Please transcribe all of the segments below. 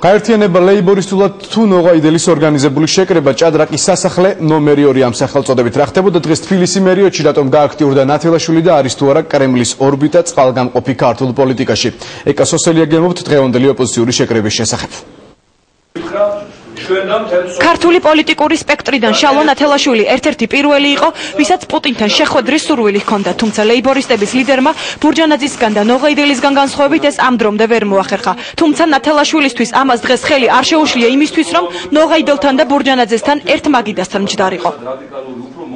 გაერთიანება ლეიბორისტულად თუ ნოღაიდელის ორგანიზებული შეკრება ჭადრაკის სასახლე ნომერი 2 ამ სახელწოდებით რა ხდებოდა დღეს თბილისი მერიოდში რატომ გააქტიურდა ნათელაშვილი და არის თუ არა კრემლის ორბიტა წყალგამყოფი ქართულ პოლიტიკაში ეკა სოსელია გემობთ დღევანდელი ოპოზიციური შეკრების შესახებ ქართული პოლიტიკური სპექტრიდან შალვა ნათელაშვილი ერთ-ერთი პირველი იყო, ვისაც პუტინთან შეხვედრის სურვილი ჰქონდა, თუმცა ლეიბორისტების ლიდერმა ბურჯანაძისგან და ნოღაიდელისგან განსხვავებით ეს ამ დრომდე ვერ მოახერხა. თუმცა ნათელაშვილისთვის ამას დღეს ხელი არ შეუშლია იმისთვის, რომ ნოღაიდელთან და ბურჯანაძესთან ერთ მაგიდასთან მჯდარიყო.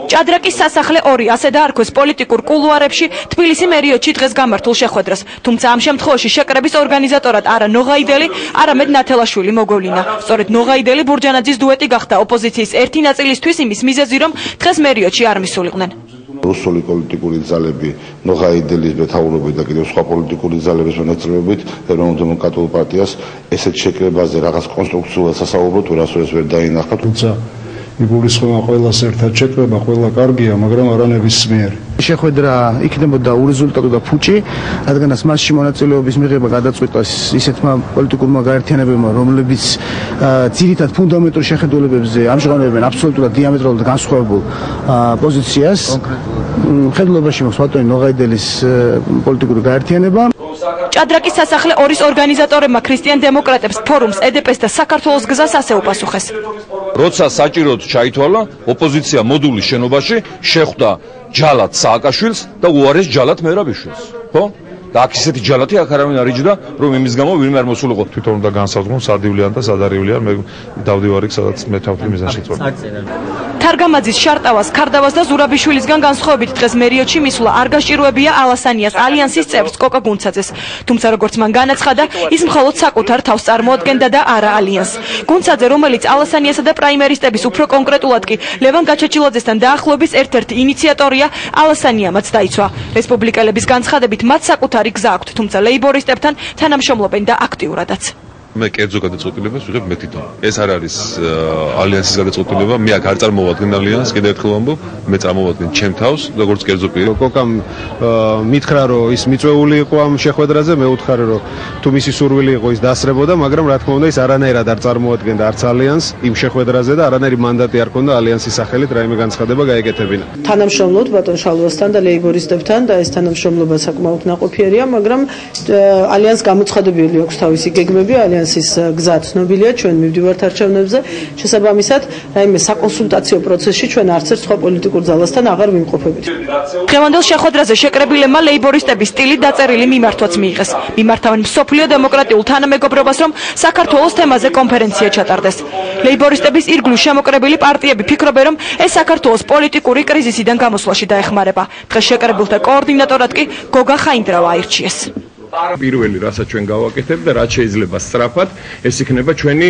ჭადრაკის სასახლე 2 ასე დაარქვეს პოლიტიკურ კულუარებში თბილისი მერიოდში დღეს გამართულ შეხვედრას, თუმცა ამ შემთხვევაში შეკრების ორგანიზატორად არა ნოღაიდელი, არამედ ნათელაშვილი მოგვევლინა. სწორედ ნოღაიდელი ბურჯანაძის დუეტი გახდა ოპოზიციის ერთი ნაწილისთვის იმის მიზეზი, რომ დღეს მერიოდში არ მისულიყვნენ. რუსული პოლიტიკური ძალები, ნოღაიდელის მეთაურობით და კიდევ სხვა პოლიტიკური ძალების მონაწილეობით ეროვნულ-დემოკრატიულ პარტიას ესეთ შეკრებაზე რაღაც კონსტრუქციულად სასაუბროთ ვერასოდეს ვერ დაინახა. თუმცა იგულისხმება ყველას ერთად შეკრება, ყველა კარგია, მაგრამ არა ნებისმიერი. შეხვედრა იქნებოდა ურეზულტატო და ფუჭი, რადგანაც მასში მონაწილეობის მიღება გადაწყვიტა ისეთმა პოლიტიკურმა გაერთიანებებმა, რომლებიც ძირითად ფუნდამენტურ შეხედულებებზე ამჟღავნებენ აბსოლუტურად დიამეტრალურად განსხვავებულ პოზიციას. მხედველობაში მაქვს ბატონი ნოღაიდელის პოლიტიკური გაერთიანება. ჭადრაკის სასახლე 2-ის ორგანიზატორებმა ქრისტიან დემოკრატებს, ფორუმს, EDP-ს და საქართველოს გზას ასე უპასუხეს. როცა საჭიროდ ჩაითვალა, ოპოზიცია მოდულის შენობაში შეხვდა ჯალათ სააკაშვილს და უარეს ჯალათ მერაბიშვილს. ხო? და აქ ისეთი ჯალათი აქ არავინ არ იჯდა, რომ იმის გამო ვინმე არ მოსულიყო. თვითონ უნდა განსაზღვრონ სადივლიან და სადარივლიან, მე დავდივარი სადაც მე თავი მიზანშეწონა. თარგამაძის, შარტავას, ქარდავას და ზურაბიშვილისგან განსხვავებით დღეს მერიოდში მისვლა არ გასჭიროებია ალასანიას ალიანსის წევრს კოკა გუნცაძეს. თუმცა როგორც მან განაცხადა, ის მხოლოდ საკუთარ თავს წარმოადგენდა და არა ალიანსს. გუნცაძე, რომელიც ალასანიასა და პრაიმერისტების უფრო კონკრეტულად კი ლევან გაჩეჩილაძესთან დაახლოების ერთ-ერთი ინიციატორია, ალასანიამაც დაიცვა. რესპუბლიკელების განცხადებით მათ საკუთარი გზა აქვთ, თუმცა ლეიბორისტებთან თანამშრომლობენ და აქტიურადაც. მე კერძო გადაწყვეტილებას ვიღებ მე თვითონ. ეს არ არის ალიანსის გადაწყვეტილება, მე აქ არ წარმოვადგენ ალიანსს, კიდევ ერთხელ ვამბობ, მე წარმოვადგენ ჩემ თავს, როგორც კერძო პირი. კოკამ მითხრა, რომ ის მიწვეული იყო ამ შეხვედრაზე, მე ვუთხარი, რომ თუ მისი სურვილი იყო ის დასრებოდა, მაგრამ რა თქმა უნდა ის არანაირად არ წარმოადგენდა არც ალიანსს იმ შეხვედრაზე და არანაირი მანდატი არ ჰქონდა ალიანსის სახელით რაიმე განცხადება გაეკეთებინა. თანამშრომლობთ ბატონ შალვასთან და ლეიბორისტებთან და ეს თანამშრომლობა საკმაოდ ნაყოფიერია, მაგრამ ალიანსს გამოცხადებილი აქვს თავისი გეგმები, ალიანსის გზა ცნობილია, ჩვენ მივდივართ არჩევნებზე, შესაბამისად, რაიმე საკონსულტაციო პროცესში ჩვენ არც ერთ სხვა პოლიტიკურ ძალასთან აღარ ვიმყოფებით. დღევანდელ შეხვედრაზე შეკრებილებმა ლეიბორისტების სტილით დაწერილი მიმართვაც მიიღეს. მიმართავენ მსოფლიო დემოკრატიულ თანამეგობრობას, რომ საქართველოს თემაზე კონფერენცია ჩატარდეს. ლეიბორისტების ირგვლივ შემოკრებილი პარტიები ფიქრობენ, რომ ეს საქართველოს პოლიტიკური კრიზისიდან გამოსვლაში დაეხმარება. დღეს შეკრებულთა კოორდინატორად კი გოგა ხაინდრავა აირჩიეს. პირველი რასაც ჩვენ გავაკეთებ და რაც შეიძლება სწრაფად, ეს იქნება ჩვენი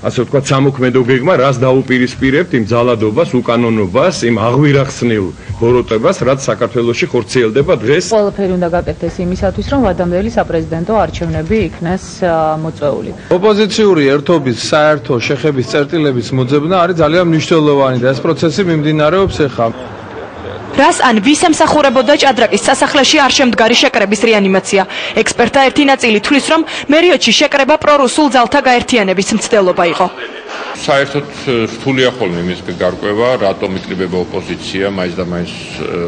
ასე ვთქვათ სამოქმედო გეგმა, რაც დაუპირისპირებთ იმ ძალადობას, უკანონობას, იმ აღვირახსნილ ბოროტებას, რაც საქართველოში ხორციელდება დღეს. ყველაფერი უნდა გაკეთდეს იმისათვის, რომ ვადამდელი საპრეზიდენტო არჩევნები იქნეს მოწვეული. ოპოზიციური ერთობის საერთო შეხების წერტილების მოძებნა არის ძალიან მნიშვნელოვანი და ეს პროცესი მიმდინარეობს ახლა. რას ან ვის ემსახურებოდა ჭადრაკის სასახლეში არ შემდგარი შეკრების რეანიმაცია. ექსპერტთა ერთი ნაწილი თვლის, რომ მერიოდში შეკრება პრორუსულ ძალთა გაერთიანების მცდელობა იყო. საერთოდ რთულია ხოლმე იმის გარკვევა, რატომ იკრიბება ოპოზიცია მაინც და მაინც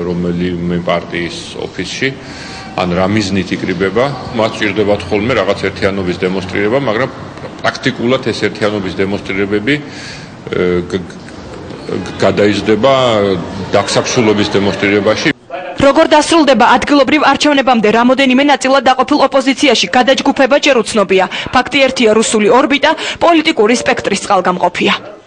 რომელიმე პარტიის ოფისში, ან რა მიზნით იკრიბება, მათ სჭირდებათ ხოლმე რაღაც ერთიანობის დემონსტრირება, მაგრამ პრაქტიკულად ეს ერთიანობის დემონსტრირებები გადაიზრდება დაგსაქსულობის დემონსტრირებაში. როგორ დასრულდება ადგილობრივ არჩევნებამდე რამოდენიმე ნაწილად დაყოფილ ოპოზიციაში გადაჯგუფება ჯერ უცნობია. ფაქტი ერთია, რუსული ორბიტა პოლიტიკური სპექტრის წყალგამყოფია.